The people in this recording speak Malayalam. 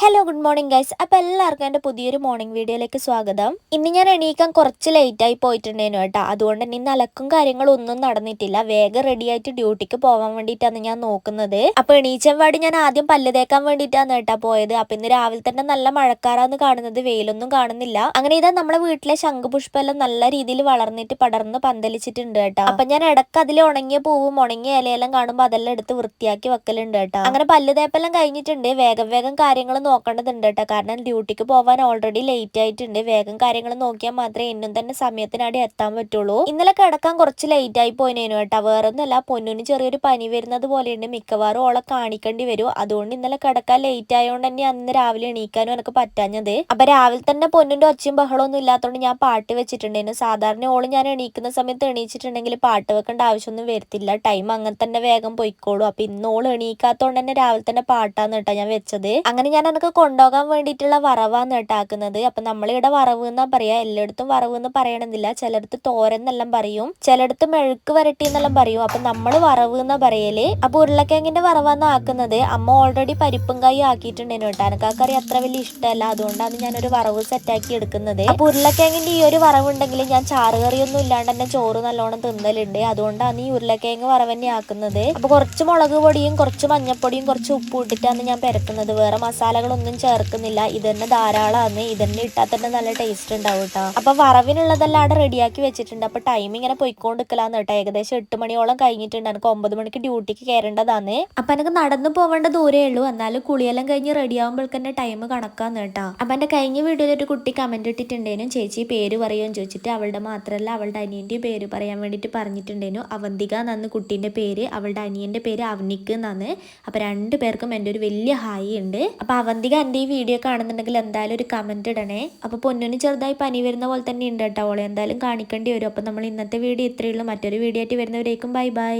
Hello good morning guys. അപ്പോൾ എല്ലാവർക്കും എൻ്റെ പുതിയൊരു മോർണിംഗ് വീഡിയോയിലേക്ക് സ്വാഗതം. ഇന്ന് ഞാൻ എണീക്കാൻ കുറച്ച് ലേറ്റായി പോയിട്ടുണ്ടായിരുന്നു കേട്ടോ. അതുകൊണ്ട് തന്നെ ഇന്ന് അലക്കും കാര്യങ്ങളും ഒന്നും നടന്നിട്ടില്ല. വേഗം റെഡി ആയിട്ട് ഡ്യൂട്ടിക്ക് പോകാൻ വേണ്ടിയിട്ടാണ് ഞാൻ നോക്കുന്നത്. അപ്പോൾ എണീച്ചപാടി ഞാൻ ആദ്യം പല്ല് തേക്കാൻ വേണ്ടിയിട്ടാണ് കേട്ടോ പോയത്. അപ്പോൾ ഇന്ന് രാവിലെ തന്നെ നല്ല മഴക്കാറാന്ന് കാണുന്നത്, വെയിലൊന്നും കാണുന്നില്ല. അങ്ങനെ ഇതാ നമ്മളെ വീട്ടിലെ ശംഖുപുഷ്പമെല്ലാം നല്ല രീതിയിൽ വളർന്നിട്ട് പടർന്ന് പന്തലിച്ചിട്ടുണ്ട് കേട്ടോ. അപ്പം ഞാൻ ഇടയ്ക്ക് അതിൽ ഉണങ്ങിയ പൂവും ഉണങ്ങിയ ഇലയെല്ലാം കാണുമ്പോൾ അതെല്ലാം എടുത്ത് വൃത്തിയാക്കി വെക്കലുണ്ട് കേട്ടോ. അങ്ങനെ പല്ല് തേപ്പെല്ലാം കഴിഞ്ഞിട്ടുണ്ട്. വേഗം കാര്യങ്ങൾ നോക്കേണ്ടതുണ്ട് കേട്ടോ. കാരണം ഡ്യൂട്ടിക്ക് പോകാൻ ഓൾറെഡി ലേറ്റ് ആയിട്ടുണ്ട്. വേഗം കാര്യങ്ങൾ നോക്കിയാൽ മാത്രമേ ഇന്നും തന്നെ സമയത്തിനടി എത്താൻ പറ്റുള്ളൂ. ഇന്നലെ കിടക്കാൻ കുറച്ച് ലേറ്റ് ആയി പോയിനേനു കേട്ടോ. വേറൊന്നുമല്ല, പൊന്നിന് ചെറിയൊരു പനി വരുന്നത് പോലെയുണ്ട്. മിക്കവാറും ഓളെ കാണിക്കേണ്ടി വരും. അതുകൊണ്ട് ഇന്നലെ കിടക്കാൻ ലേറ്റ് ആയതുകൊണ്ട് തന്നെ അന്ന് രാവിലെ എണീക്കാനും എനിക്ക് പറ്റാഞ്ഞത്. അപ്പൊ രാവിലെ തന്നെ പൊന്നിന്റെ ഒച്ചയും ബഹളമൊന്നും ഇല്ലാത്തതുകൊണ്ട് ഞാൻ പാട്ട് വെച്ചിട്ടുണ്ടായിരുന്നു. സാധാരണ ഓള് ഞാൻ എണീക്കുന്ന സമയത്ത് എണീച്ചിട്ടുണ്ടെങ്കിൽ പാട്ട് വെക്കേണ്ട ആവശ്യമൊന്നും വരത്തില്ല. ടൈം അങ്ങനെ തന്നെ വേഗം പൊയ്ക്കോളൂ. അപ്പൊ ഇന്ന് ഓള് എണീക്കാത്തോണ്ട് തന്നെ രാവിലെ തന്നെ പാട്ടാന്ന് കേട്ടോ ഞാൻ വെച്ചത്. അങ്ങനെ ഞാൻ എനിക്ക് കൊണ്ടുപോകാൻ വേണ്ടിയിട്ടുള്ള വറവാന്ന് കേട്ടാക്കുന്നത്. അപ്പൊ നമ്മളിവിടെ വറവ് എന്നാ പറയാ. എല്ലായിടത്തും വറവ് എന്ന് പറയണമെന്നില്ല. ചിലടത്ത് തോരൻ എന്നെല്ലാം പറയും, ചിലടത്ത് മെഴുക്ക് വരട്ടി എന്നെല്ലാം പറയും. അപ്പൊ നമ്മള് വറവ് എന്നാ പറയല്. അപ്പൊ ഉരുളക്കിഴങ്ങിന്റെ വറവാന്ന് ആക്കുന്നത്. അമ്മ ഓൾറെഡി പരിപ്പും കായും ആക്കിയിട്ടുണ്ടേനു കേട്ടോ. എനിക്ക് ആ കറി അത്ര വലിയ ഇഷ്ടമല്ല. അതുകൊണ്ടാണ് ഞാനൊരു വറവ് സെറ്റാക്കി എടുക്കുന്നത്. അപ്പൊ ഉരുളക്കിഴങ്ങിന്റെ ഈ ഒരു വറവുണ്ടെങ്കിൽ ഞാൻ ചാറുകറിയൊന്നും ഇല്ലാണ്ട് തന്നെ ചോറ് നല്ലോണം തിന്നലുണ്ട്. അതുകൊണ്ടാണ് ഈ ഉരുളക്കിഴങ്ങ് വറവ് തന്നെ ആക്കുന്നത്. അപ്പൊ കുറച്ച് മുളക് പൊടിയും കുറച്ച് മഞ്ഞപ്പൊടിയും കുറച്ച് ഉപ്പും ഇട്ടിട്ടാണ് ഞാൻ പെരക്കുന്നത്. വേറെ മസാലകളൊന്നും ചേർക്കുന്നില്ല. ഇതന്നെ ധാരാളമാണ്. ഇതന്നെ ഇട്ടാൽ തന്നെ നല്ല ടേസ്റ്റ് ഉണ്ടാവും കേട്ടോ. അപ്പൊ വറവിനുള്ളതെല്ലാം അവിടെ റെഡിയാക്കി വെച്ചിട്ടുണ്ട്. അപ്പൊ ടൈം ഇങ്ങനെ പോയിക്കൊണ്ടിരിക്കലാന്ന് കേട്ടോ. ഏകദേശം 8 മണിയോളം കഴിഞ്ഞിട്ടുണ്ട്. എനിക്ക് 9 മണിക്ക് ഡ്യൂട്ടിക്ക് കയറേണ്ടതാണ്. അപ്പൊ എനിക്ക് നടന്നു പോവേണ്ട ദൂരേ ഉള്ളൂ. എന്നാലും കുളിയെല്ലാം കഴിഞ്ഞ് റെഡി ആകുമ്പോഴേക്ക് തന്നെ ടൈം കണക്കാന്ന് കേട്ടോ. അപ്പൊ എന്റെ കഴിഞ്ഞ വീഡിയോയിൽ ഒരു കുട്ടി കമന്റ് ഇട്ടിട്ടുണ്ടേനു, ചേച്ചി പേര് പറയുമെന്ന് ചോദിച്ചിട്ട്. അവളുടെ മാത്രമല്ല അവളുടെ അനിയന്റെ പേര് പറയാൻ വേണ്ടിയിട്ട് പറഞ്ഞിട്ടുണ്ടേനു. അവന്തിക എന്നാണ് കുട്ടീന്റെ പേര്, അവളുടെ അനിയന്റെ പേര് അവനിക്ക് എന്നാണ്. അപ്പൊ 2 പേർക്കും എൻ്റെ ഒരു വലിയ ഹായ് ഉണ്ട്. അപ്പൊ അവന്തിക എൻ്റെ ഈ വീഡിയോ കാണുന്നുണ്ടെങ്കിൽ എന്തായാലും ഒരു കമന്റ് ഇടണേ. അപ്പൊ പൊന്നിന് ചെറുതായി പനി വരുന്ന പോലെ തന്നെ ഉണ്ട് കേട്ടോ. അവളെ എന്തായാലും കാണിക്കേണ്ടി വരും. അപ്പൊ നമ്മൾ ഇന്നത്തെ വീഡിയോ ഇത്രയേ ഉള്ളൂ. മറ്റൊരു വീഡിയോ ആയിട്ട് വരുന്നവരേക്കും ബൈ ബൈ.